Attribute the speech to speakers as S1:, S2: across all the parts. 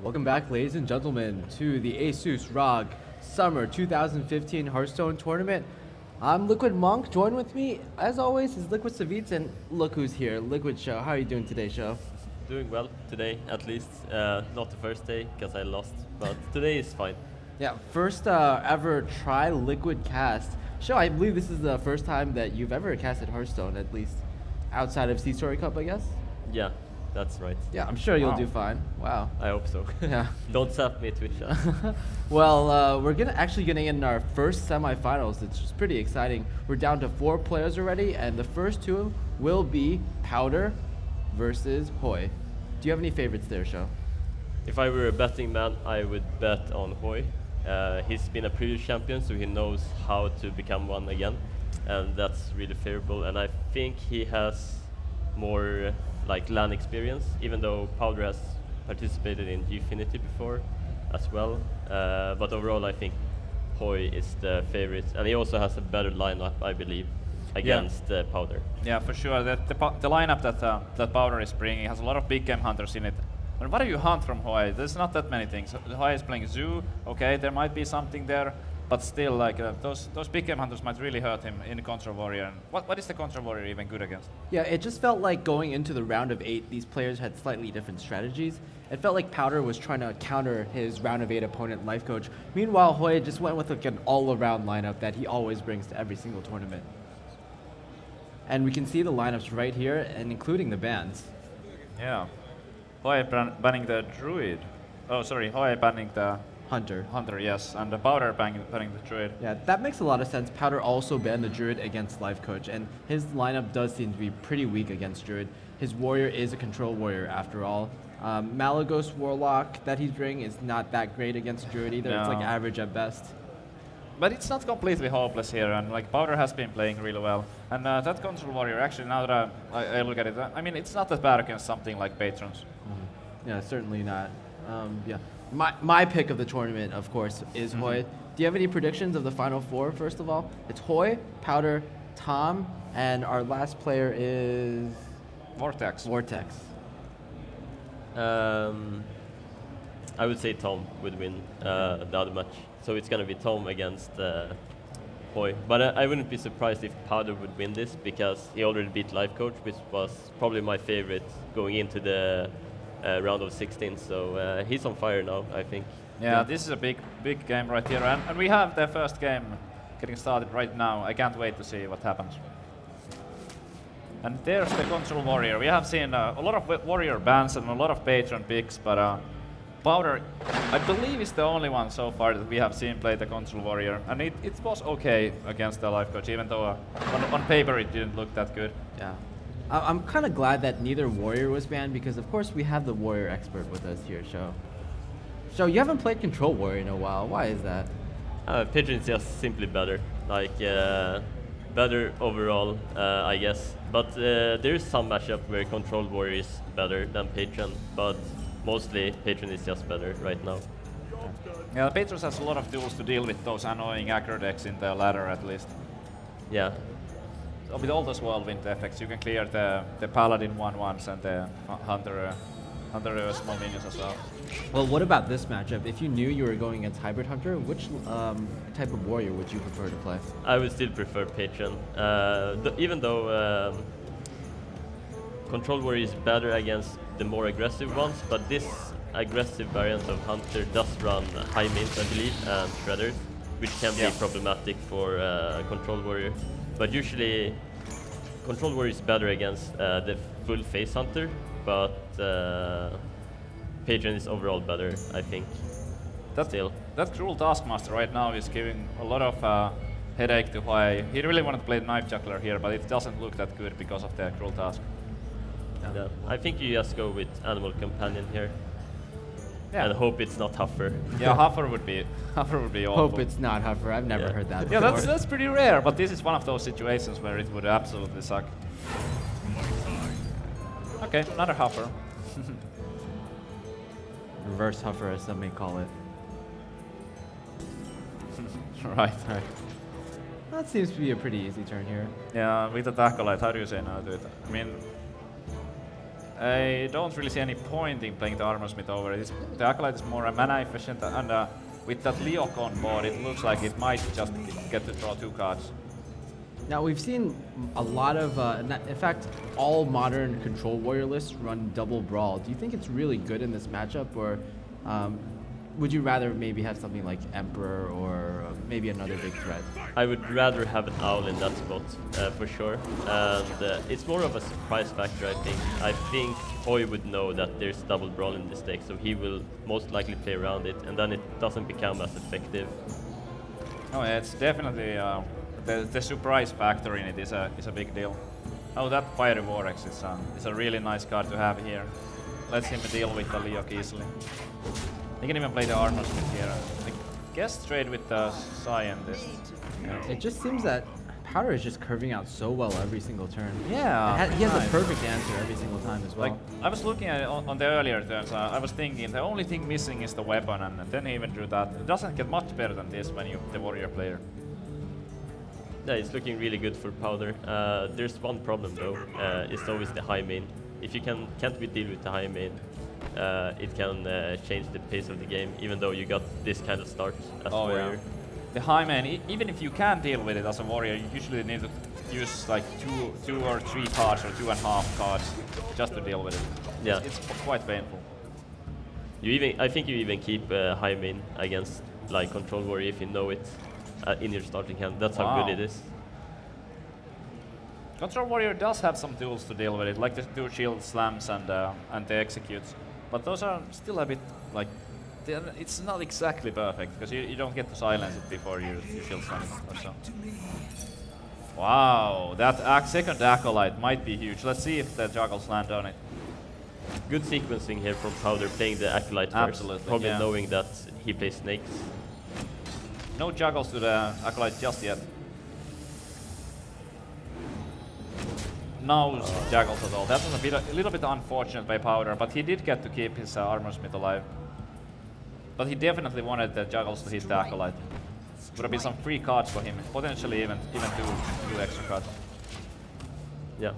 S1: Welcome back, ladies and gentlemen, to the ASUS ROG Summer 2015 Hearthstone Tournament. I'm Liquid Monk. Join with me, as always, is Liquid Savitz, and look who's here, Liquid Show. How are you doing today, Show?
S2: Doing well today, at least. Not the first day, because I lost, but today is fine.
S1: Yeah, first ever try Liquid cast. Show, I believe this is the first time that you've ever casted Hearthstone, at least outside of Sea-Story Cup, I guess?
S2: Yeah, that's right.
S1: Yeah, I'm sure you'll
S3: Wow.
S1: do fine. Wow.
S2: I hope so.
S1: Yeah.
S2: Don't zap me, Twitch.
S1: Well, we're actually getting in our first semifinals. It's just pretty exciting. We're down to 4 players already, and the first 2 will be Powder versus Hoej. Do you have any favorites there, Show?
S2: If I were a betting man, I would bet on Hoej. He's been a previous champion, so he knows how to become one again, and that's really favorable. And I think he has more like LAN experience, even though Powder has participated in Gfinity before as well. But overall, I think Hoej is the favorite, and he also has a better lineup, I believe, against Powder.
S3: Yeah, for sure. The lineup that Powder is bringing has a lot of big game hunters in it. But what do you hunt from Hoej? There's not that many things. Hoej is playing Zoo. Okay, there might be something there, but still, like those big game hunters might really hurt him in Control Warrior. And what is the Control Warrior even good against?
S1: Yeah, it just felt like going into the round of 8, these players had slightly different strategies. It felt like Powder was trying to counter his round of 8 opponent, Life Coach. Meanwhile, Hoej just went with like an all-around lineup that he always brings to every single tournament. And we can see the lineups right here, and including the bans.
S3: Yeah. Hoej banning the Druid. Oh, sorry, Hoej banning the
S1: Hunter.
S3: Hunter, yes, and the Powder banning the Druid.
S1: Yeah, that makes a lot of sense. Powder also banned the Druid against Life Coach, and his lineup does seem to be pretty weak against Druid. His Warrior is a control Warrior after all. Malagos Warlock that he's bringing is not that great against Druid either. It's like
S3: No.
S1: average at best.
S3: But it's not completely hopeless here, and like Powder has been playing really well. And that Control Warrior, actually, now that I look at it, I mean, it's not that bad against something like Patrons.
S1: Yeah, certainly not. Yeah, my pick of the tournament, of course, is Hoej. Do you have any predictions of the final 4? First of all, it's Hoej, Powder, Tom, and our last player is
S3: Vortex.
S1: Vortex.
S2: I would say Tom would win the other match. So it's going to be Tom against Hoej. But I wouldn't be surprised if Powder would win this, because he already beat Life Coach, which was probably my favorite going into the round of 16. So he's on fire now, I think.
S3: Yeah, this is a big game right here, and we have the first game getting started right now. I can't wait to see what happens. And there's the Control Warrior. We have seen a lot of Warrior bans and a lot of Patron picks, but Powder, I believe, is the only one so far that we have seen play the Control Warrior, and it was okay against the Life Coach, even though on paper it didn't look that good.
S1: Yeah. I'm kind of glad that neither Warrior was banned, because of course we have the Warrior expert with us here, Show. Show, you haven't played Control Warrior in a while. Why is that?
S2: Patron is just simply better. Like, better overall, I guess. But there is some matchup where Control Warrior is better than Patron, but mostly Patron is just better right now.
S3: Yeah, Patrons has a lot of tools to deal with those annoying aggro decks in the ladder, at least.
S2: Yeah.
S3: So with all those Whirlwind effects, you can clear the Paladin 1/1s and the Hunter small minions as well.
S1: Well, what about this matchup? If you knew you were going against Hybrid Hunter, which type of Warrior would you prefer to play?
S2: I would still prefer Patron. Even though Control Warrior is better against the more aggressive ones, but this aggressive variant of Hunter does run high mint, I believe, and Shredders, which can be problematic for Control Warrior. But usually, Control Warrior is better against the full face Hunter, but Patron is overall better, I think.
S3: That Cruel Taskmaster right now is giving a lot of headache to Hoej. He really wanted to play Knife Juggler here, but it doesn't look that good because of the Cruel Task.
S2: Yeah. I think you just go with Animal Companion here.
S3: Yeah.
S2: And hope it's not Huffer.
S3: Yeah, Huffer would be awful.
S1: Hope it's not Huffer. I've never heard that before.
S3: Yeah, that's pretty rare, but this is one of those situations where it would absolutely suck. Okay, another Huffer.
S1: Reverse Huffer, as some may call it.
S3: Right.
S1: That seems to be a pretty easy turn here.
S3: Yeah, with the Acolyte, how do you say no to it? I mean, I don't really see any point in playing the Armor Smith over it. The Acolyte is more mana efficient, and with that Leok on board, it looks like it might just get to draw 2 cards.
S1: Now we've seen a lot of, in fact, all modern Control Warrior lists run double Brawl. Do you think it's really good in this matchup, or would you rather maybe have something like Emperor or maybe another big threat?
S2: I would rather have an Owl in that spot, for sure. And it's more of a surprise factor, I think. I think Hoej would know that there's double Brawl in this deck, so he will most likely play around it, and then it doesn't become as effective.
S3: Oh yeah, it's definitely the surprise factor in it is a big deal. Oh, that Fiery Vortex is a really nice card to have here. Lets him deal with the Leok easily. He can even play the Armor Smith here. I guess trade with the Scientist. Yeah.
S1: It just seems that Powder is just curving out so well every single turn.
S3: Yeah,
S1: He has
S3: nice.
S1: a perfect answer every single time as well.
S3: Like, I was looking at it on the earlier turns, I was thinking the only thing missing is the weapon, and then he even drew that. It doesn't get much better than this when you're the Warrior player.
S2: Yeah, it's looking really good for Powder. There's one problem though, it's always the high main. If you can't deal with the high main, it can change the pace of the game, even though you got this kind of start as Warrior.
S3: Yeah. The high main, even if you can deal with it as a Warrior, you usually need to use like two or 3 cards or 2.5 cards just to deal with it.
S2: Yeah.
S3: It's quite painful.
S2: I think you even keep high main against like Control Warrior if you know it in your starting hand. That's how good it is.
S3: Control Warrior does have some tools to deal with it, like the 2 shield slams and the executes, but those are still a bit like it's not exactly perfect because you don't get to silence it before you shield slam it or so. Wow, that second Acolyte might be huge. Let's see if the juggles land on it.
S2: Good sequencing here from Powder, playing the Acolyte first.
S3: Absolutely,
S2: Probably
S3: yeah.
S2: knowing that he plays snakes.
S3: No juggles to the Acolyte just yet. No juggles at all. That was a little bit unfortunate by Powder, but he did get to keep his Armor Smith alive. But he definitely wanted the juggles to hit the Acolyte. Would have been some free cards for him, potentially even two extra cards.
S2: Yeah.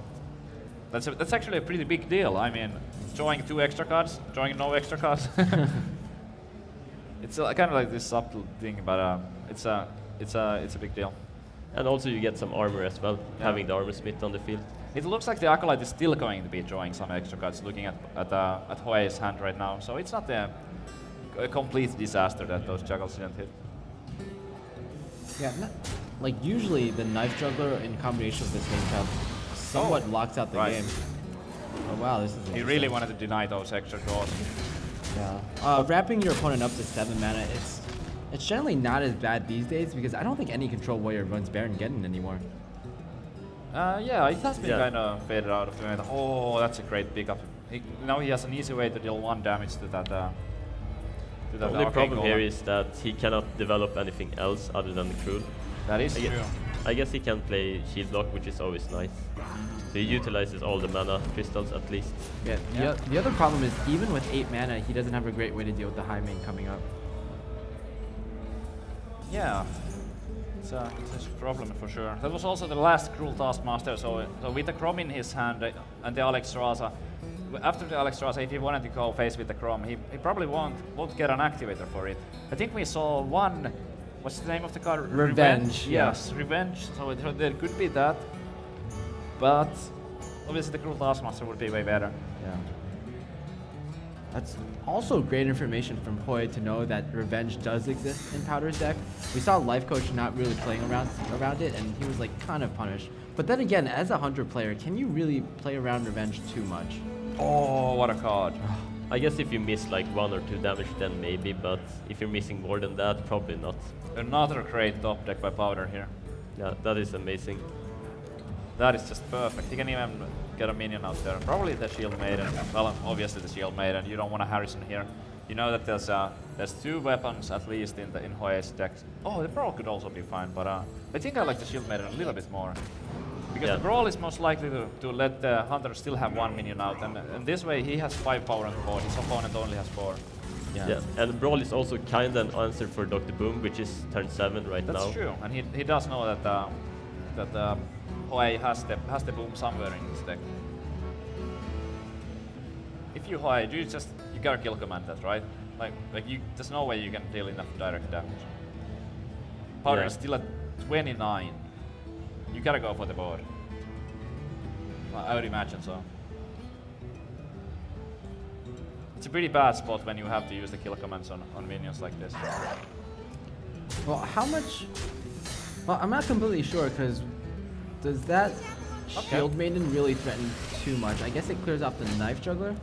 S3: That's actually a pretty big deal. I mean, drawing 2 extra cards, drawing no extra cards. It's kind of like this subtle thing, but it's a big deal.
S2: And also you get some armor as well, having the Armor Smith on the field.
S3: It looks like the Acolyte is still going to be drawing some extra cards, looking at Hoej's hand right now. So it's not a complete disaster that those juggles didn't hit.
S1: Yeah, like usually the Knife Juggler in combination with the Snake Trap somewhat locks out the game. Oh wow, this is
S3: He really wanted to deny those extra draws.
S1: Yeah. Wrapping your opponent up to 7 mana, it's generally not as bad these days because I don't think any Control Warrior runs Baron Geddon anymore.
S3: Yeah, it has been kind of faded out of the meta. Oh, that's a great pickup. Now he has an easy way to deal 1 damage to that.
S2: The only problem here is that he cannot develop anything else other than the Cruel.
S3: That is true.
S2: I guess he can play Shield Block, which is always nice. So he utilizes all the mana crystals at least.
S1: Yeah. The other problem is even with 8 mana, he doesn't have a great way to deal with the high main coming up.
S3: Yeah, it's a problem for sure. That was also the last Cruel Taskmaster, so with the Chrome in his hand and the Alexstrasza, after the Alexstrasza, if he wanted to go face with the Chrome, he probably won't get an activator for it. I think we saw one, what's the name of the card?
S1: Revenge.
S3: Yes, Revenge, so there could be that, but obviously the Cruel Taskmaster would be way better.
S1: Yeah. That's also great information from Hoej to know that Revenge does exist in Powder's deck. We saw Life Coach not really playing around it, and he was like kind of punished. But then again, as a Hunter player, can you really play around Revenge too much?
S3: Oh, what a card.
S2: I guess if you miss like 1 or 2 damage, then maybe, but if you're missing more than that, probably not.
S3: Another great top deck by Powder here.
S2: Yeah, that is amazing.
S3: That is just perfect. He can even get a minion out there. Probably the Shield Maiden. Well, obviously the Shield Maiden. You don't want a Harrison here. You know that there's 2 weapons at least in Hoej's deck. Oh, the Brawl could also be fine, but I think I like the Shield Maiden a little bit more. Because the Brawl is most likely to let the Hunter still have 1 minion out, and this way he has 5 power on the board, his opponent only has 4.
S2: Yeah, and Brawl is also kind of an answer for Dr. Boom, which is turn 7 right now.
S3: That's true, and he does know that Hoej has the Boom somewhere in his deck. if you hide, you gotta kill command that, right? Like there's no way you can deal enough direct damage. Powder is still at 29. You gotta go for the board. I would imagine so. It's a pretty bad spot when you have to use the kill commands on minions like this.
S1: Well, how much? Well, I'm not completely sure because does that Shield Maiden really threaten too much? I guess it clears off the Knife Juggler.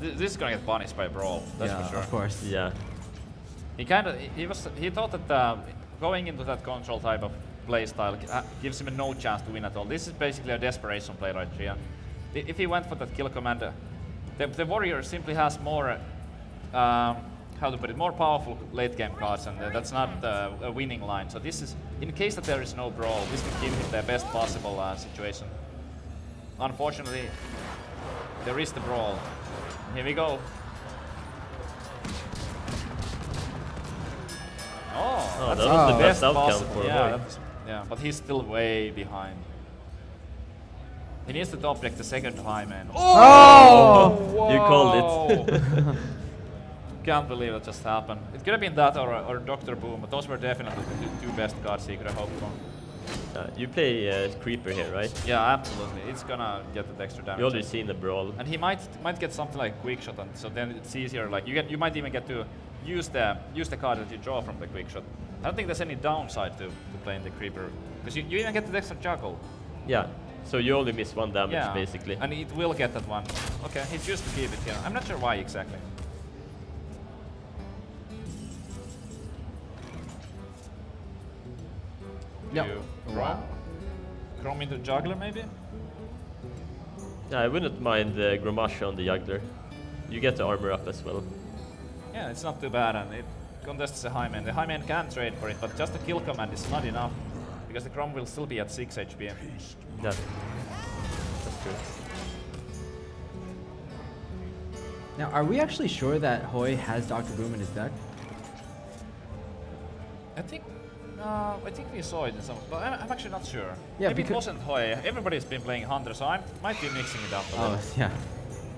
S3: This is gonna get punished by Brawl. That's for sure.
S1: Of course.
S2: Yeah.
S3: He thought that going into that control type of playstyle gives him no chance to win at all. This is basically a desperation play right here. If he went for that kill command, the warrior simply has more, how to put it, more powerful late game cards, and that's not a winning line. So this is, in case that there is no brawl, this could give him the best possible situation. Unfortunately, there is the brawl. Here we go. Oh,
S2: that was the best outcome
S3: possible.
S2: for
S3: Yeah,
S2: Hoej.
S3: yeah, but he's still way behind. He needs to top deck the second high man.
S2: Oh! You called it.
S3: Can't believe that just happened. It could have been that or Dr. Boom, but those were definitely the two best cards he could have hoped for.
S2: You play Creeper here, right?
S3: Yeah, absolutely. It's gonna get that extra damage.
S2: You already seen the brawl.
S3: And he might get something like quick shot, and so then it's easier. Like you might even get to use the card that you draw from the quick shot. I don't think there's any downside to playing the Creeper, because you even get the extra juggle.
S2: Yeah. So you only miss one damage basically.
S3: And it will get that one. Okay, he chose to keep it here. I'm not sure why exactly.
S1: Yep.
S3: Chrome into juggler maybe?
S2: Yeah, I wouldn't mind the Gromasha on the Juggler. You get the armor up as well.
S3: Yeah, it's not too bad, and it contests the high man. The high man can trade for it, but just the kill command is not enough, because the Chrome will still be at 6 HP.
S2: Yeah. That's true.
S1: Now, are we actually sure that Hoej has Dr. Boom in his deck?
S3: I think we saw it in some, but I'm actually not sure.
S1: Yeah,
S3: maybe it wasn't Hoej. Everybody's been playing Hunter, so I might be mixing it up a little.
S1: Yeah.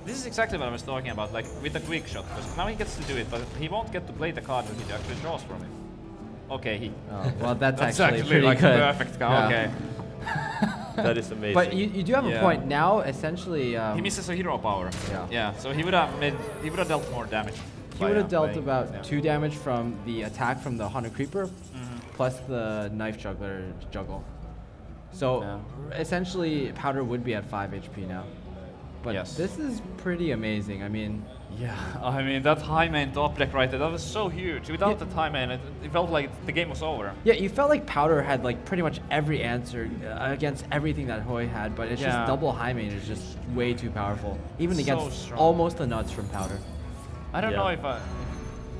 S3: This is exactly what I was talking about, like with the quick shot. Because now he gets to do it, but he won't get to play the card that he actually draws from it. Okay, he.
S1: Oh, well, that's
S3: That's
S1: actually pretty
S3: like
S1: good.
S3: a perfect card.
S1: Yeah.
S3: Okay.
S2: That is amazing.
S1: But you do have a point. Now, essentially,
S3: he misses a hero power.
S1: Yeah.
S3: Yeah. So he would have dealt more damage.
S1: he would have dealt about 2 damage from the attack from the Hunter Creeper, plus the Knife Juggler juggle. So essentially, Powder would be at 5 HP now. But this is pretty amazing. I mean,
S3: that high main top deck right there, that was so huge. Without the high main, it felt like the game was over.
S1: Yeah, you felt like Powder had like pretty much every answer against everything that Hoej had, but it's just double high main is just way too powerful, even against almost the nuts from Powder.
S3: I don't know if I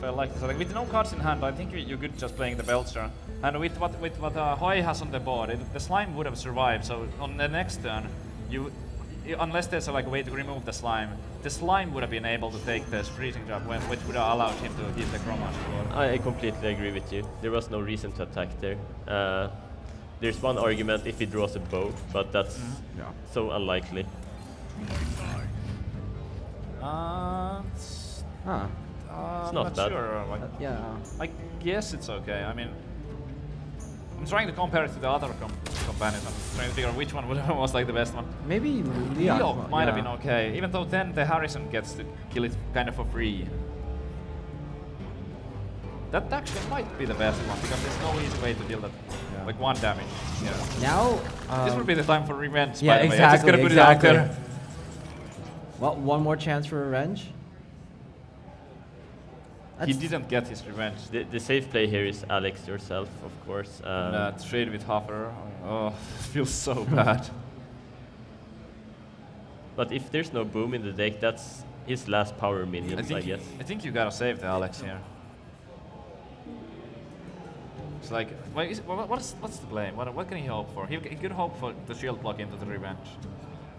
S3: like this. Like, with no cards in hand, I think you're good just playing the Belcher. And with what Hoej has on the board, the slime would have survived. So on the next turn, unless there's a way to remove the slime would have been able to take this freezing trap, which would have allowed him to hit the Chromash board.
S2: I completely agree with you. There was no reason to attack there. There's one argument if he draws a bow, but that's so unlikely.
S3: It's
S2: not bad.
S3: Sure. I guess it's okay. I mean, I'm trying to compare it to the other companions. I'm trying to figure out which one was like the best one.
S1: Maybe
S3: Leo might have been okay, even though then the Harrison gets to kill it kind of for free. That actually might be the best one, because there's no easy way to deal that, like 1 damage.
S1: Now,
S3: this would be the time for revenge.
S1: Yeah,
S3: by the way.
S1: exactly.
S3: I'm just gonna put it out there.
S1: Well, one more chance for revenge.
S3: He didn't get his revenge.
S2: The safe play here is Alex yourself, of course.
S3: Trade with Huffer. Oh, feels so bad.
S2: But if there's no boom in the deck, that's his last power minions, I guess.
S3: I think you gotta save the Alex here. It's like, what's the blame? What can he hope for? He could hope for the shield block into the revenge.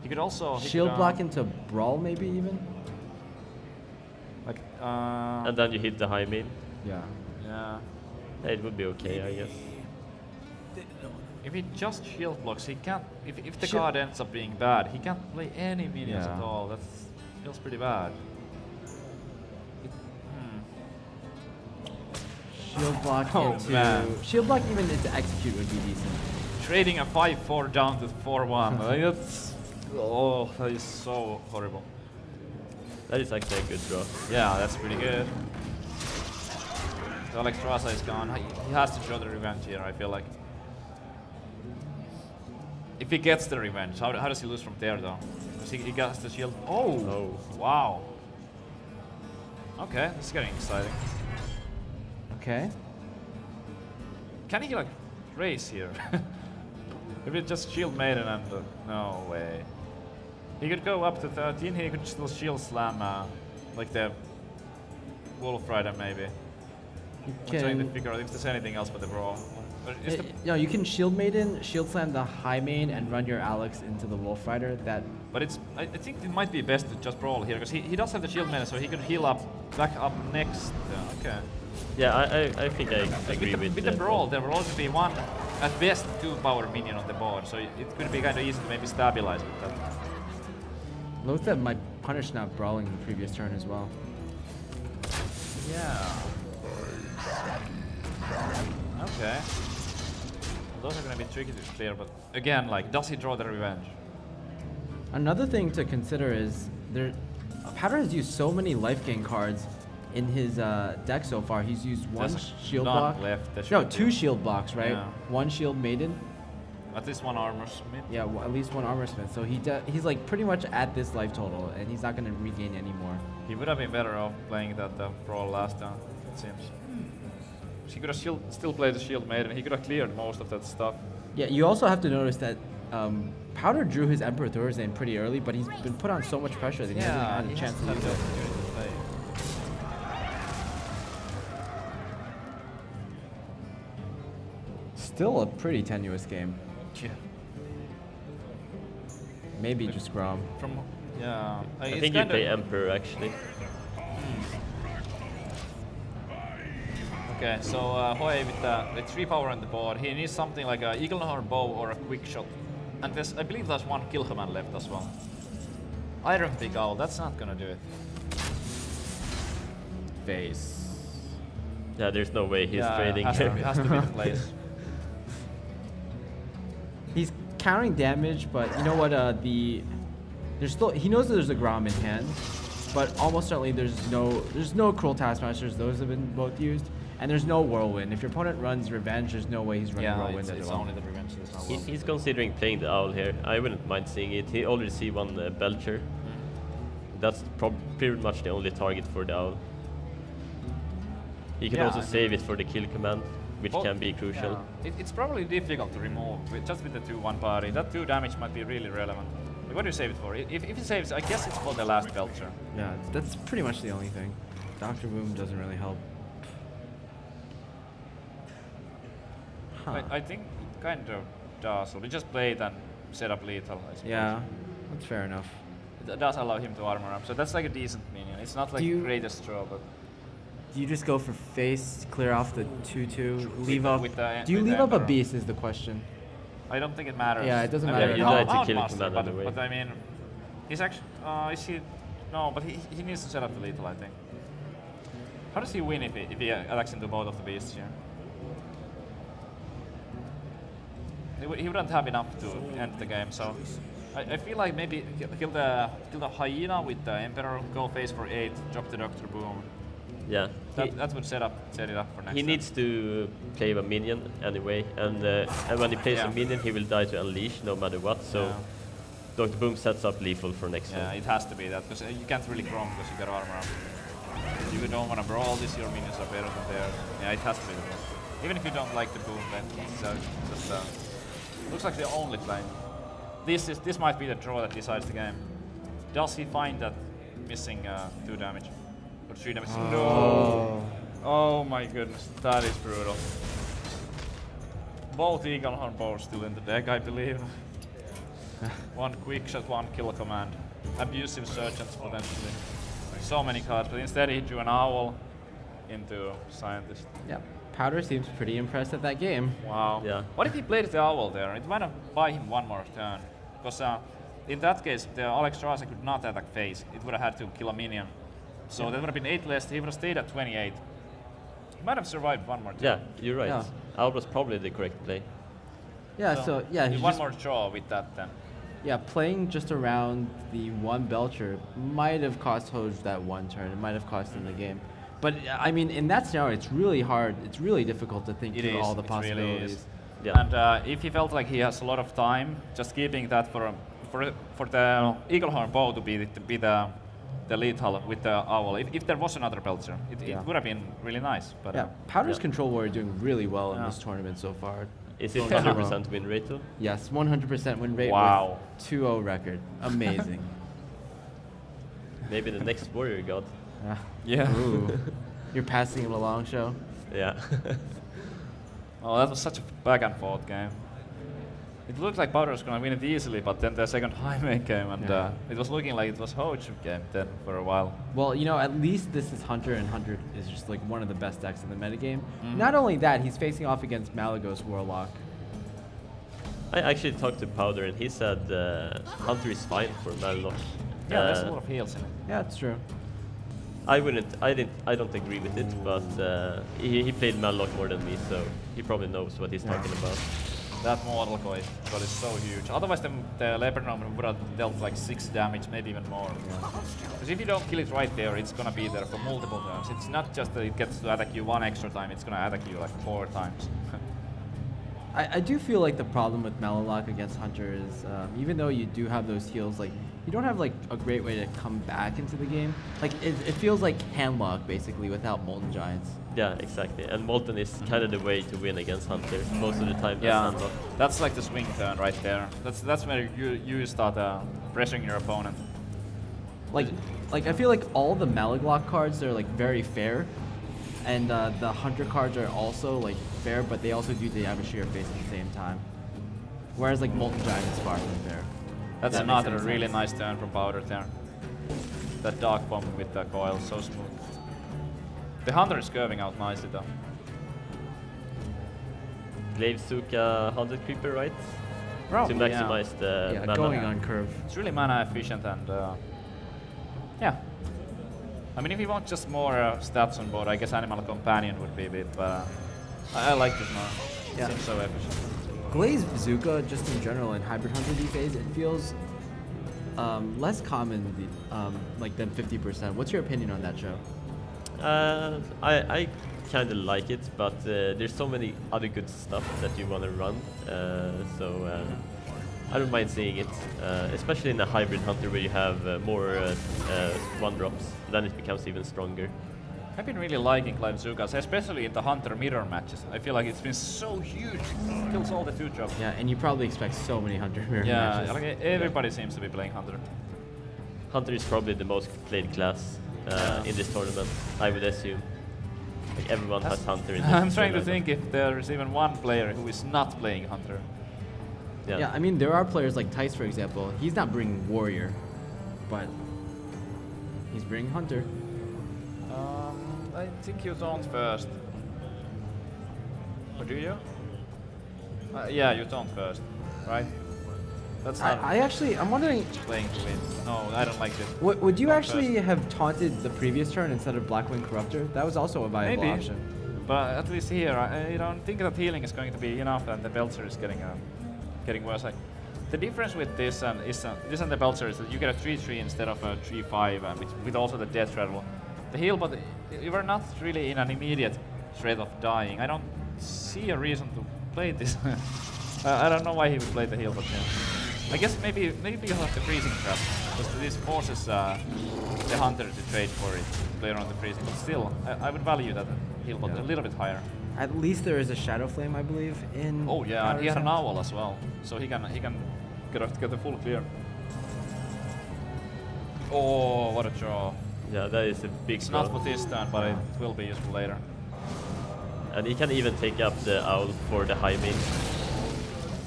S3: He could also
S1: shield block into brawl, maybe even.
S3: Like,
S2: and then you hit the high main.
S1: Yeah.
S3: Yeah.
S2: It would be okay, I guess.
S3: If he just shield blocks, he can't. If the
S1: Shield-
S3: card ends up being bad, he can't play any minions
S1: Yeah.
S3: at all. That feels pretty bad.
S1: Shield block
S3: Oh,
S1: into
S3: man.
S1: shield block even into execute would be decent.
S3: Trading a 5-4 down to 4-1. Like that's that is so horrible.
S2: That is actually a good draw.
S3: Yeah, that's pretty good. So Alexstrasza is gone. He has to show the revenge here, I feel like. If he gets the revenge, how does he lose from there though? Because he gets the shield. Oh!
S2: Oh.
S3: Wow. Okay, this is getting exciting.
S1: Okay.
S3: Can he like race here? If it's just shield maiden and no way. He could go up to 13, he could still shield slam like the Wolf Rider maybe.
S1: You
S3: I'm trying to
S1: can.
S3: figure out if there's anything else but the brawl. But is the,
S1: No, you can shield maiden, shield slam the high main, and run your Alex into the Wolf Rider. That
S3: but it's I think it might be best to just brawl here because he does have the shield maiden, so he could heal up back up next. Okay.
S2: Yeah, I think I agree
S3: With the brawl, there will also be one, at best 2 power minion on the board, so it could be kind of easy to maybe stabilize with that.
S1: Lothar might punish not brawling the previous turn as well.
S3: Yeah. Okay. Those are gonna be tricky to clear, but again, like, does he draw the revenge?
S1: Another thing to consider is Powder has used so many life gain cards in his deck so far. He's used one
S3: There's
S1: shield
S3: none
S1: block.
S3: left that
S1: No,
S3: should
S1: 2
S3: be-
S1: shield blocks, right?
S3: Yeah.
S1: 1 shield maiden.
S3: At least 1 armor smith.
S1: Yeah, at least 1 armor smith. So he's like pretty much at this life total, and he's not gonna regain any more.
S3: He would have been better off playing that brawl last time, it seems. He could have still played the shield maiden. He could have cleared most of that stuff.
S1: Yeah, you also have to notice that Powder drew his Emperor Thursday pretty early, but he's been put on so much pressure that he hasn't had a chance to use it. Still a pretty tenuous game.
S3: Yeah.
S1: Maybe just Grom.
S3: Yeah.
S2: I think you play Emperor actually.
S3: Okay, so Hoej with the 3 power on the board, he needs something like a Eaglehorn bow or a quick shot. And I believe there's 1 kill command left as well. Iron Big Owl, that's not gonna do it.
S1: Face.
S2: Yeah, there's no way he's
S3: Yeah,
S2: trading.
S3: has to be the place.
S1: He's countering damage, but you know what? There's still he knows that there's a Grom in hand, but almost certainly there's no Cruel Taskmasters. Those have been both used, and there's no Whirlwind. If your opponent runs Revenge, there's no way he's running
S3: Yeah,
S1: Whirlwind
S3: it's
S1: as well.
S3: only the revenge. There's no will.
S2: He's considering playing the Owl here. I wouldn't mind seeing it. He already see 1 Belcher. That's pretty much the only target for the Owl. He can
S3: Yeah,
S2: also
S3: I mean-
S2: save it for the kill command, which
S3: Well,
S2: can be crucial.
S3: yeah. It's probably difficult to remove just with the 2-1 party. That 2 damage might be really relevant. Like, what do you save it for? If he saves, I guess it's for the last Belcher.
S1: Yeah, that's pretty much the only thing. Dr. Boom doesn't really help. Huh.
S3: I think it kind of does. So we just play it and set up lethal, I suppose.
S1: Yeah, that's fair enough.
S3: It does allow him to armor up, so that's like a decent minion. It's not like
S1: Do
S3: the
S1: you-
S3: greatest draw, but
S1: Do you just go for face, clear off the 2/2, leave up?
S3: with the-
S1: Do you
S3: with the
S1: leave up a
S3: Emperor.
S1: beast? Is the question.
S3: I don't think it matters.
S1: Yeah, it doesn't
S3: I
S1: matter.
S3: mean,
S1: You
S2: die to
S3: I'll
S2: kill
S3: master,
S2: command
S3: but,
S2: anyway.
S3: but I mean, he's actually is he? No, but he needs to set up the lethal, I think. How does he win if he attacks into both of the beasts here? He wouldn't have enough to end the game, so I feel like maybe kill the hyena with the Emperor, go face for 8, drop the Doctor Boom.
S2: Yeah.
S3: That would set it up for next
S2: He
S3: time.
S2: needs to play a minion anyway, and when he plays
S3: Yeah.
S2: a minion, he will die to Unleash no matter what. So
S3: Yeah.
S2: Dr. Boom sets up lethal for next
S3: Yeah,
S2: turn.
S3: it has to be that, because you can't really Grom because you got armor up. If you don't want to brawl this, your minions are better than theirs. Yeah, it has to be the boom. Even if you don't like the boom, then it's just looks like the only claim. This might be the draw that decides the game. Does he find that missing 2 damage? Or 3 damage? No! Oh my goodness, that is brutal. Both Eaglehorn bows still in the deck, I believe. 1 quick shot, 1 kill command. Abusive Sergeants potentially. So many cards, but instead he drew an owl into Scientist.
S1: Yeah. Powder seems pretty impressed at that game.
S3: Wow.
S2: Yeah.
S3: What if he played the owl there? It might have buy him one more turn. Because in that case, the Alex Strasser could not attack phase. It would have had to kill a minion. So that would have been 8 less. He would have stayed at 28. He might have survived one more turn.
S2: Yeah, you're right.
S1: Yeah.
S2: Owl was probably the correct play.
S1: Yeah, so yeah, he
S3: one
S1: just,
S3: more draw with that then.
S1: yeah, playing just around the one Belcher might have cost Hoej that one turn. It might have cost him the game. But I mean, in that scenario, it's really hard. It's really difficult to think
S3: It
S1: through
S3: is,
S1: all the
S3: it really
S1: possibilities.
S3: is.
S2: Yeah.
S3: And if he felt like he has a lot of time, just keeping that for the Eaglehorn bow to be the lethal with the owl. If there was another Belcher, it would have been really nice. But
S1: Yeah, Powder's
S2: Yeah.
S1: Control Warrior doing really well in
S3: Yeah.
S1: this tournament so far.
S2: Is it
S1: Don't get me wrong.
S2: 100% win rate though?
S1: Yes, 100% win rate
S3: Wow.
S1: with 2-0 record. Amazing.
S2: Maybe the next Warrior God.
S3: yeah.
S1: Ooh. You're passing it along, show.
S2: Yeah.
S3: Oh, that was such a back and forth game. It looked like Powder was going to win it easily, but then the second Jaime came, and
S1: Yeah.
S3: it was looking like it was Hoej game then for a while.
S1: Well, you know, at least this is Hunter, and Hunter is just like one of the best decks in the metagame.
S3: Mhm.
S1: Not only that, he's facing off against Malagos Warlock.
S2: I actually talked to Powder and he said Hunter is fine for Mallock.
S3: Yeah, there's a lot of heals in it.
S1: Yeah, it's true.
S2: I don't agree with it, but he played Mallock more than me, so he probably knows what he's talking about.
S3: That mortal coil is so huge. Otherwise, the Leopard Gnome would have dealt like 6 damage, maybe even more. Because if you don't kill it right there, it's gonna be there for multiple turns. It's not just that it gets to attack you one extra time, it's gonna attack you like 4 times.
S1: I do feel like the problem with Malalock against Hunter is, even though you do have those heals, like, you don't have like a great way to come back into the game. Like, it feels like handlock basically without Molten Giants.
S2: Yeah, exactly. And Molten is kind of the way to win against Hunter most of the time.
S3: Yeah,
S2: Handlock.
S3: that's like the swing turn right there. That's where you start pressuring your opponent.
S1: Like I feel like all the Malaglock cards are like very fair, and the Hunter cards are also like fair, but they also do the Avashir face at the same time. Whereas like Molten Giant is far from fair.
S3: That's
S1: That makes
S3: another
S1: any
S3: really
S1: sense.
S3: nice turn from Powder there. That Dark Bomb with the coil, so smooth. The Hunter is curving out nicely though.
S2: Glaive Suka 100 creeper, right?
S3: Bro,
S2: To maximize the
S1: Yeah,
S2: mana.
S1: going on curve.
S3: It's really mana efficient and yeah. I mean, if you want just more stats on board, I guess Animal Companion would be a bit, but I like this more.
S1: Yeah.
S3: Seems so efficient.
S1: Glazed Bazooka, just in general, in Hybrid Hunter these days, it feels less common like than 50%. What's your opinion on that show?
S2: I kind of like it, but there's so many other good stuff that you want to run, so I don't mind seeing it, especially in a hybrid hunter where you have more one drops. Then it becomes even stronger.
S3: I've been really liking Clive Zukas, especially in the Hunter mirror matches. I feel like it's been so huge. It kills all the 2-drops.
S1: Yeah, and you probably expect so many Hunter mirror
S3: Yeah,
S1: matches.
S3: like everybody seems to be playing Hunter.
S2: Hunter is probably the most played class in this tournament, I would assume. Like everyone has Hunter in this
S3: I'm trying to
S2: lineup.
S3: think if there is even one player who is not playing Hunter.
S1: Yeah, I mean, there are players like Tice, for example. He's not bringing Warrior, but he's bringing Hunter.
S3: I think you don't first. Or do you? Yeah, you don't first, right? That's not
S1: I'm wondering,
S3: playing to win. No, I don't like this.
S1: would you
S3: Not
S1: actually have taunted the previous turn instead of Blackwing Corruptor? That was also a viable
S3: Maybe.
S1: option.
S3: But at least here, I don't think that healing is going to be enough, and the Belcher is getting worse. Like, the difference with this and the Belcher is that you get a 3-3 instead of a 3-5, with also the death rattle. The heal, but you are not really in an immediate threat of dying. I don't see a reason to play this. I don't know why he would play the heal, but yeah. I guess maybe because of the freezing trap, because this forces the Hunter to trade for it, to play around the freezing. But still, I would value that heal, but a little bit higher.
S1: At least there is a Shadow Flame, I believe, in.
S3: Oh yeah, and he had an
S1: Powder's
S3: owl as well, so he can get the full clear. Oh, what a draw!
S2: Yeah, that is a big
S3: It's
S2: draw.
S3: not for this turn, but it will be useful later.
S2: And he can even take up the owl for the Jaime.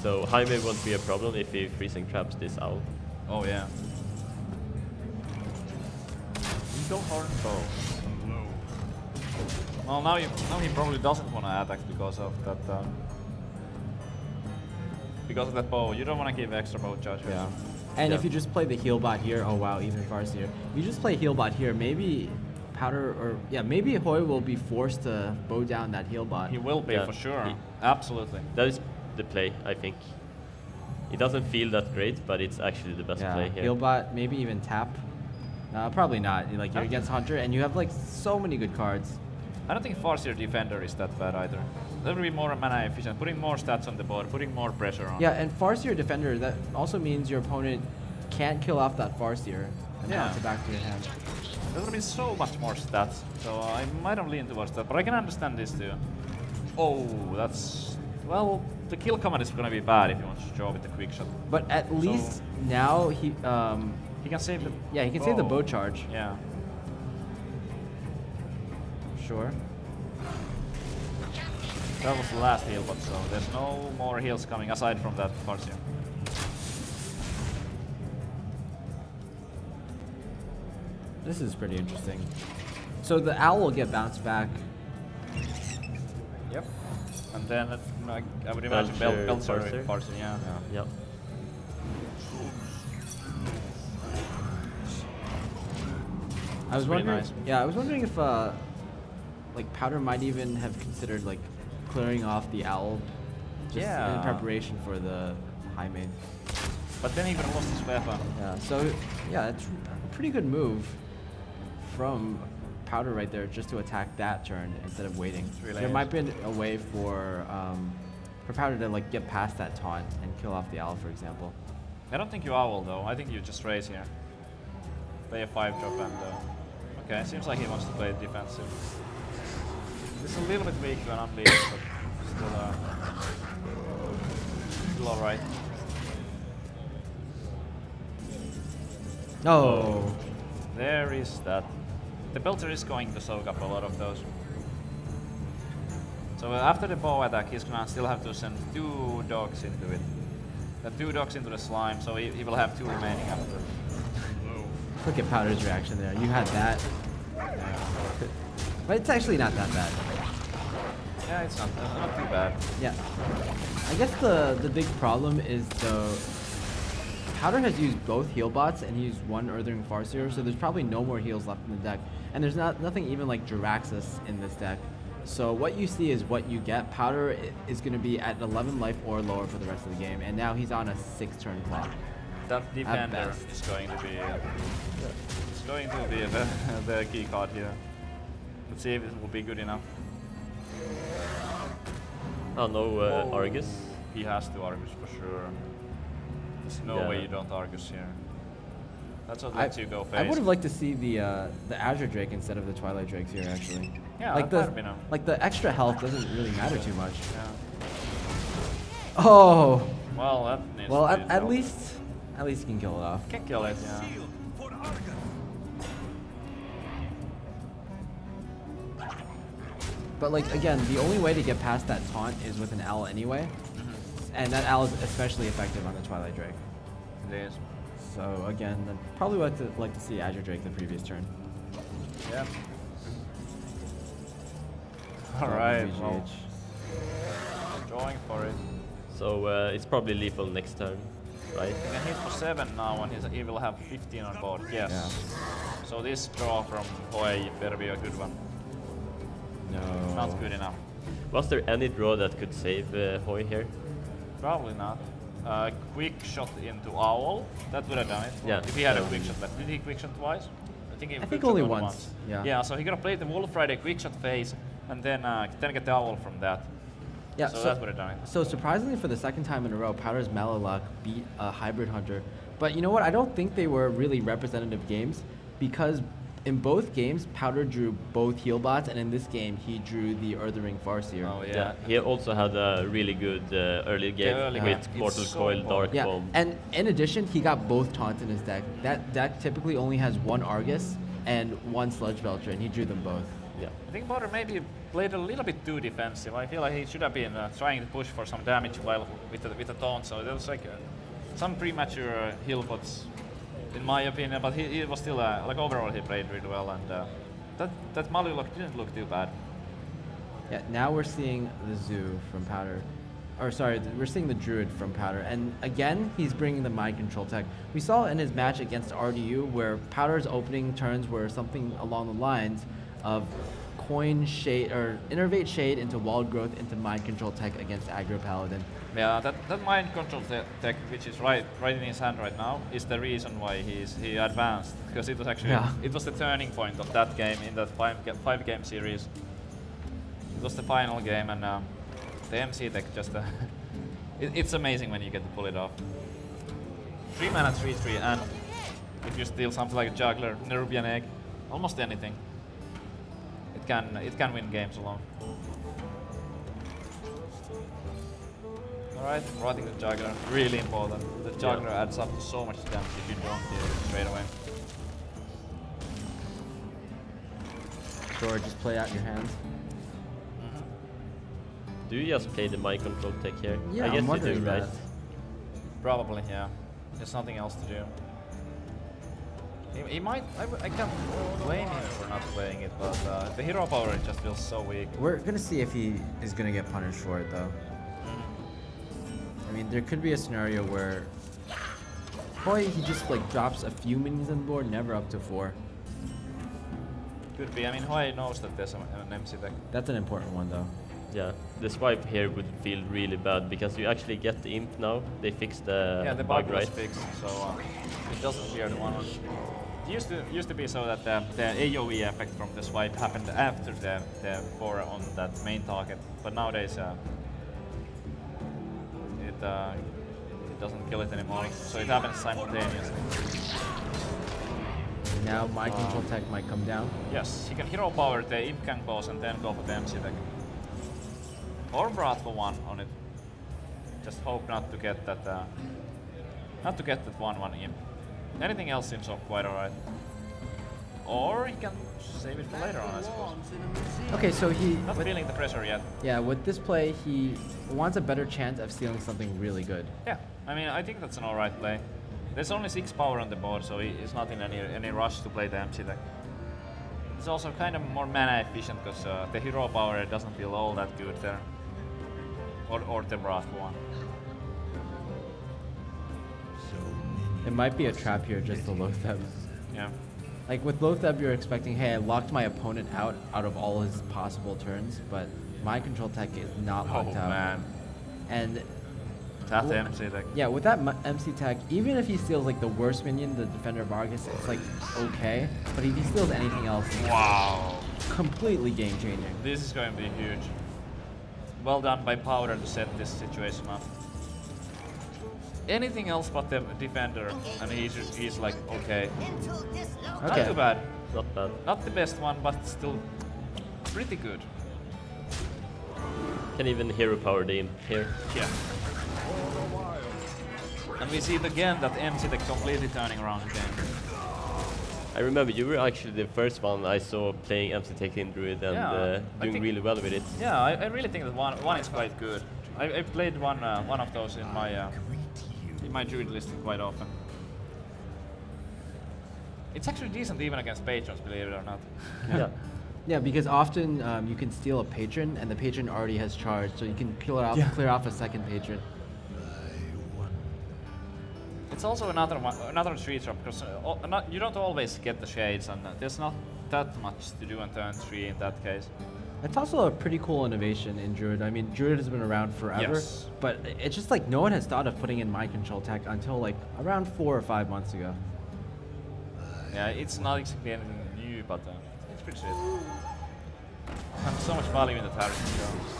S2: So Jaime won't be a problem if he freezing traps this owl.
S3: Oh yeah. Eagle Horn Bow. Well, now he probably doesn't want to attack because of that. Because of that bow. You don't want to give extra bow charge.
S1: Yeah. And
S2: Yeah.
S1: if you just play the heal bot here, oh wow, even Farseer. If you just play heal bot here, maybe Powder or yeah, maybe Hoej will be forced to bow down that heal bot.
S3: He will be
S2: Yeah,
S3: for sure.
S2: he-
S3: Absolutely.
S2: That is the play, I think. It doesn't feel that great, but it's actually the best
S1: Yeah,
S2: play here.
S1: heal bot, maybe even tap. Probably not. Like you're against Hunter, and you have like so many good cards.
S3: I don't think Farseer Defender is that bad either. That would be more mana efficient, putting more stats on the board, putting more pressure on.
S1: Yeah, and Farseer Defender, that also means your opponent can't kill off that Farseer and
S3: Yeah.
S1: bounce it back to your hand.
S3: That would be so much more stats. So I might have leaned towards that, but I can understand this too. Oh, that's... Well, the kill command is gonna be bad if you want to draw with the quick shot.
S1: But at least now he
S3: He can save the...
S1: yeah, he can save the bow charge.
S3: Yeah.
S1: Sure.
S3: That was the last heal, but so there's no more heals coming aside from that Farseer.
S1: This is pretty interesting. So the owl will get bounced back.
S3: Yep. And then I would imagine Belcher
S2: Farseer.
S3: Farseer, yeah.
S2: Yeah.
S1: I was
S3: pretty
S1: wondering.
S3: nice.
S1: Yeah, I was wondering if like Powder might even have considered like clearing off the owl, just in
S3: Yeah.
S1: preparation for the high main.
S3: But then he would have lost his weapon.
S1: Yeah. So yeah, it's a pretty good move from Powder right there, just to attack that turn instead of waiting.
S3: really
S1: There
S3: is.
S1: might be a way for Powder to like get past that taunt and kill off the owl, for example.
S3: I don't think you owl though. I think you just raise here. Play a 5-drop and okay, seems like he wants to play defensive. It's a little bit weak when unleashed, but still alright.
S1: Oh.
S3: There is that. The Belter is going to soak up a lot of those. So after the bow attack, he's gonna still have to send 2 dogs into it. Then 2 dogs into the slime, so he will have 2 remaining after.
S1: Look at Powder's reaction there. You had that. But it's actually not that bad.
S3: Yeah, it's not too bad.
S1: Yeah. I guess the big problem is though Powder has used both heal bots and he used one Earthring Farseer, so there's probably no more heals left in the deck. And there's nothing even like Jiraxxus in this deck. So what you see is what you get. Powder is going to be at 11 life or lower for the rest of the game, and now he's on a 6-turn clock.
S3: That defender
S1: best.
S3: is going to be the key card here. Let's see if it will be good enough.
S2: Oh, no Argus.
S3: He has to Argus for sure. There's no way you don't Argus here. That's what lets you go face.
S1: I would have liked to see the Azure Drake instead of the Twilight Drakes here, actually.
S3: Yeah,
S1: like
S3: that might have been a-
S1: like the extra health doesn't really matter too much.
S3: Yeah.
S1: Oh,
S3: Well, that needs
S1: well
S3: to be
S1: at
S3: dealt.
S1: least you can kill it off.
S3: Can kill it, yeah.
S1: But like again, the only way to get past that taunt is with an owl anyway, and that owl is especially effective on the Twilight Drake.
S3: It is.
S1: So again, I'd probably like to see Azure Drake the previous turn.
S3: Yeah. Alright,
S1: VGH.
S3: well, drawing for it.
S2: So it's probably lethal next turn, right?
S3: He can hit for 7 now and he will have 15 on board, yes.
S1: Yeah.
S3: So this draw from Hoej better be a good one.
S1: No.
S3: Not good enough.
S2: Was there any draw that could save Hoej here?
S3: Probably not. Quick shot into Owl, that would have done it.
S2: Yeah.
S3: If he had a quick shot left. Did he quick shot twice? I think
S1: I think only once. Yeah.
S3: Yeah, so he gonna play the Wolf Friday quick shot phase and then get the Owl from that.
S1: Yeah.
S3: So that would have done it.
S1: So surprisingly, for the second time in a row, Powder's Malalock beat a Hybrid Hunter. But you know what? I don't think they were really representative games because in both games, Powder drew both heal bots, and in this game, he drew the Earthring Farseer.
S3: Oh yeah.
S2: He also had a really good early game
S3: early
S2: with
S3: game.
S2: Mortal
S3: It's so
S2: Coil,
S3: important.
S2: Dark
S1: Yeah,
S2: Bomb.
S1: and in addition, he got both taunts in his deck. That deck typically only has one Argus and one Sludge Belcher, and he drew them both.
S2: Yeah.
S3: I think Powder maybe played a little bit too defensive. I feel like he should have been trying to push for some damage while with the taunt. So there was like some premature heal bots, in my opinion. But he was still like overall he played really well, and that Malilok didn't look too bad.
S1: Yeah, now we're seeing the Zoo from Powder. Or sorry, we're seeing the Druid from Powder. And again, he's bringing the mind control tech. We saw in his match against RDU where Powder's opening turns were something along the lines of coin shade or innervate shade into walled growth into mind control tech against aggro paladin.
S3: Yeah, that mind control tech, which is right in his hand right now, is the reason why he advanced. Because it was actually it was the turning point of that game in that five game series. It was the final game, and the MC tech just it's amazing when you get to pull it off. 3 mana 3/3, and if you steal something like a juggler, Nerubian egg, almost anything, it can win games alone. Alright, rotting the juggler, really important. The juggler adds up to so much damage if you don't deal it straight away.
S1: Sure, just play out your hands.
S2: Do you just play the mind control tech here?
S1: Yeah,
S2: I guess
S1: I'm
S2: you
S1: wondering
S2: do, right?
S1: that.
S3: Probably, yeah. There's nothing else to do. He might, I can't blame him for not playing it, but the hero power just feels so weak.
S1: We're gonna see if he is gonna get punished for it though. I mean, there could be a scenario where Hoej, he just like drops a few minions on the board, never up to 4.
S3: Could be, I mean, Hoej knows that there's an MC deck.
S1: That's an important one though.
S2: Yeah, the swipe here would feel really bad because you actually get the imp now. They fixed the
S3: Yeah, the
S2: bug,
S3: bug
S2: right?
S3: was fixed, so it doesn't fear the one. It used to be so that the AoE effect from the swipe happened after the 4 on that main target, but nowadays it doesn't kill it anymore, so it happens simultaneously.
S1: Now mind control tech might come down.
S3: Yes, he can hero power the imp can close and then go for the MC deck. Or Brat for 1 on it. Just hope not to get that 1/1 imp. Anything else seems quite alright. Or he can save it for later on, I suppose.
S1: Okay, so he
S3: Not feeling the pressure yet.
S1: yeah, with this play, he wants a better chance of stealing something really good.
S3: Yeah, I mean, I think that's an alright play. There's only 6 power on the board, so he's not in any rush to play the MC deck. It's also kind of more mana efficient because the hero power doesn't feel all that good there. Or the Wrath one.
S1: It might be a trap here just to Lotheb.
S3: Yeah.
S1: Like with Lotheb, you're expecting, hey, I locked my opponent out of all his possible turns, but mind control tech is not locked out.
S3: Man.
S1: And
S3: That MC deck.
S1: yeah, with that MC tech, even if he steals like the worst minion, the Defender of Argus, it's like okay. But if he steals anything else,
S3: Wow.
S1: completely game changing.
S3: This is going to be huge. Well done by Powder to set this situation up. Anything else but the Defender, and he's like, okay. Not
S1: Okay.
S3: too bad.
S2: Not bad.
S3: Not the best one, but still pretty good.
S2: Can even hero power the imp here.
S3: Yeah. And we see it again, that MC deck completely turning around again.
S2: I remember you were actually the first one I saw playing MC Tech in Druid and
S3: Yeah, I
S2: doing
S3: think-
S2: really well with it.
S3: Yeah, I really think that one is quite good. I played one of those in my Druid list quite often. It's actually decent even against patrons, believe it or not.
S2: Yeah.
S1: Yeah, because often you can steal a patron, and the patron already has charge, so you can clear off a second patron.
S3: It's also another tree trap because you don't always get the shades, and there's not that much to do on turn 3 in that case.
S1: It's also a pretty cool innovation in Druid. I mean, Druid has been around forever,
S3: Yes.
S1: but it's just like no one has thought of putting in mind control tech until like around 4 or 5 months ago.
S3: Yeah, it's not exactly anything new, but it's pretty sweet. And so much value in the Harrison Jones.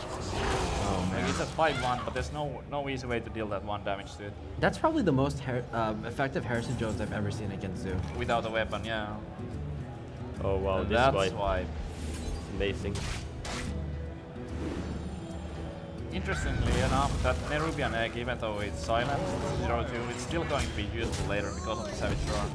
S1: Oh
S3: Like
S1: man,
S3: it's at 5/1, but there's no easy way to deal that 1 damage to it
S1: that's probably the most effective Harrison Jones I've ever seen against Zoo.
S3: without a weapon. Yeah.
S2: Oh wow,
S3: And
S2: this
S3: that's
S2: wipe.
S3: why.
S2: Amazing.
S3: Interestingly enough, that Nerubian egg, even though it's silent, 0-2, it's still going to be useful later because of the Savage Roar.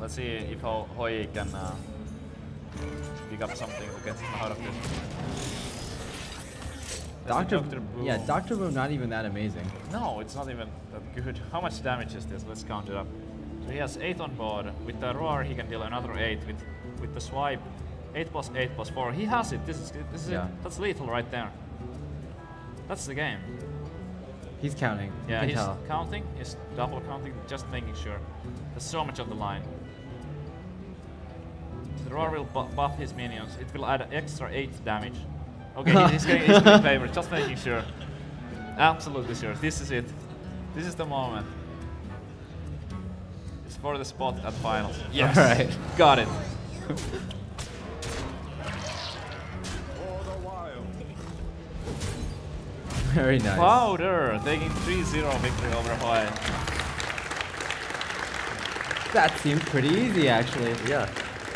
S3: Let's see if Hoej can pick up something to get him out of this. That's the
S1: Doctor,
S3: Boom.
S1: yeah, Doctor Boom not even that amazing.
S3: No, it's not even that good. How much damage is this? Let's count it up. He has 8 on board. With the roar, he can deal another 8. With the swipe, 8 plus 8 plus 4. He has it. This is
S1: Yeah.
S3: it. That's lethal right there. That's the game.
S1: He's counting.
S3: Yeah,
S1: you
S3: he's
S1: can tell.
S3: counting. He's double counting, just making sure. There's so much on the line. The roar will buff his minions. It will add extra 8 damage. Okay, he's getting favorite. Just making sure. Absolutely sure. This is it. This is the moment. It's for the spot at finals. Yes.
S1: All right.
S3: Got it.
S1: Very nice.
S3: Powder taking 3-0 victory over Hoej.
S1: That seemed pretty easy, actually.
S2: Yeah.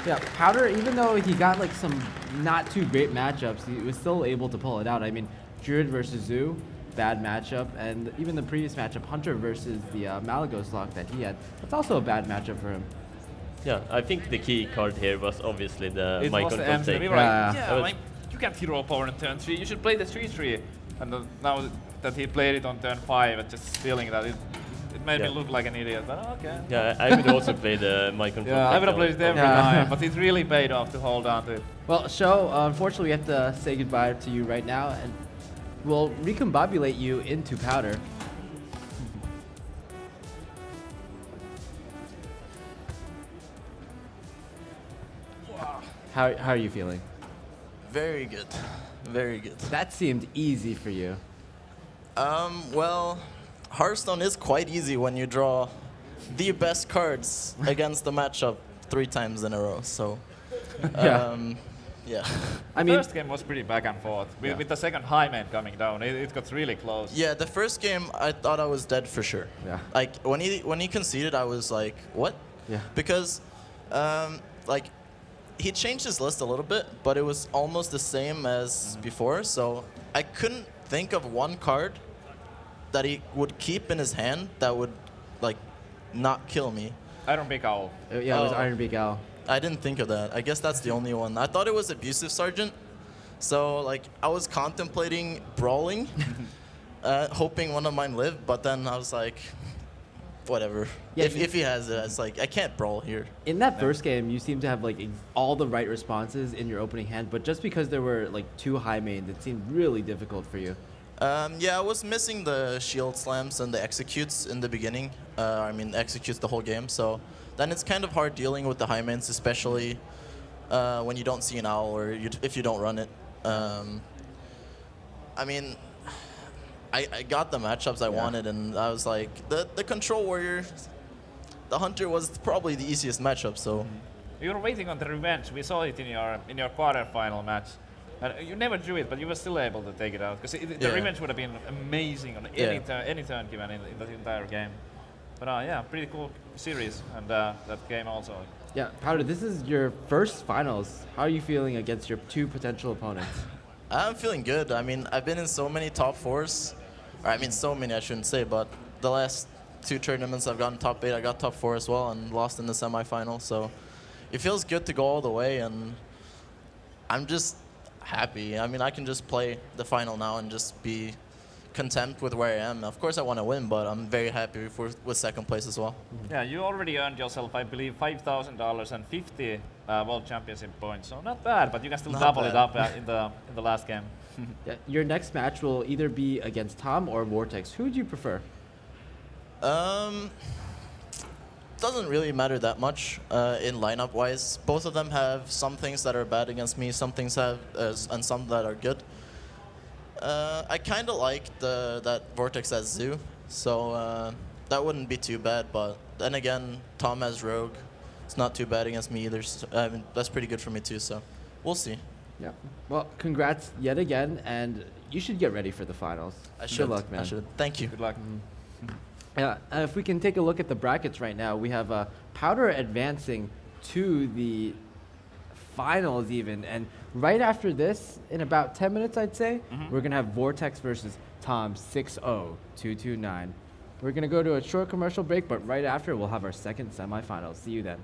S1: Yeah, Powder, even though he got like some not too great matchups, he was still able to pull it out. I mean, Druid versus Zoo, bad matchup, and even the previous matchup, Hunter versus the Malagos lock that he had, that's also a bad matchup for him.
S2: Yeah, I think the key card here was obviously the
S3: It
S2: mic
S3: was the
S2: control
S3: answer.
S2: take.
S3: We were
S1: Yeah.
S3: like,
S2: That
S3: yeah,
S2: was-
S3: like, you can't hero power on turn 3. You should play the 3-3. And now that he played it on turn 5 and just stealing that, it made me
S2: Yeah.
S3: look like an idiot. But okay.
S2: Yeah, I would also play the mic control
S3: Yeah, I
S2: take
S3: would have played it every
S1: Yeah.
S3: time, but it really paid off to hold on to it.
S1: Well, Sho, unfortunately, we have to say goodbye to you right now, and we'll recombobulate you into Powder. How are you feeling?
S4: Very good. Very good.
S1: That seemed easy for you.
S4: Well, Hearthstone is quite easy when you draw the best cards against the matchup 3 times in a row. So,
S1: Yeah.
S4: yeah.
S1: I mean,
S3: First game was pretty back and forth.
S1: Yeah.
S3: With the second high main coming down, it got really close.
S4: Yeah, the first game I thought I was dead for sure.
S1: Yeah.
S4: Like when he conceded, I was like, what?
S1: Yeah.
S4: Because, like, he changed his list a little bit, but it was almost the same as before. So I couldn't think of one card that he would keep in his hand that would, like, not kill me.
S3: Iron Big Owl.
S1: Yeah, it was
S4: Oh.
S1: Iron Beak Owl.
S4: I didn't think of that. I guess that's the only one. I thought it was Abusive Sergeant. So, like, I was contemplating brawling, hoping one of mine lived, but then I was like, whatever.
S1: Yeah,
S4: if he has it, it's like, I can't brawl here.
S1: In that first game, you seemed to have like all the right responses in your opening hand, but just because there were like 2 high mains, it seemed really difficult for you.
S4: Yeah, I was missing the shield slams and the executes in the beginning. I mean, executes the whole game. So then it's kind of hard dealing with the high mains, especially when you don't see an owl or if you don't run it. I mean, I got the matchups I wanted, and I was like, the control warrior, the hunter was probably the easiest matchup. So
S3: You were waiting on the revenge. We saw it in your quarterfinal match. And you never drew it, but you were still able to take it out. Because the
S4: Yeah.
S3: revenge would have been amazing on any turn given in the entire game. But yeah, pretty cool series, and that game also.
S1: Yeah, Powder, this is your first finals. How are you feeling against your 2 potential opponents?
S4: I'm feeling good. I mean, I've been in so many top 4s. Or, I mean, so many I shouldn't say, but the last 2 tournaments I've gotten top 8. I got top 4 as well and lost in the semifinal. So it feels good to go all the way, and I'm just happy. I mean, I can just play the final now and just be content with where I am. Of course, I want to win, but I'm very happy with second place as well.
S3: Yeah, you already earned yourself, I believe, $5,000 and 50 World Championship points. So not bad, but you can still
S4: Not
S3: double it
S4: bad.
S3: up in the last game.
S1: Yeah, your next match will either be against Tom or Vortex. Who would you prefer?
S4: Doesn't really matter that much in lineup wise. Both of them have some things that are bad against me, some things have and some that are good. I kind of like that Vortex as Zoo, so that wouldn't be too bad. But then again, Tom has Rogue. It's not too bad against me either. So, I mean, that's pretty good for me too. So we'll see.
S1: Yeah. Well, congrats yet again, and you should get ready for the finals.
S4: I should.
S1: Good luck, man.
S4: I should. Thank you.
S3: Good luck.
S1: Yeah, if we can take a look at the brackets right now, we have Powder advancing to the finals even, and right after this, in about 10 minutes, I'd say, we're gonna have Vortex versus Tom 6-0-229. We're gonna go to a short commercial break, but right after, we'll have our second semifinal. See you then.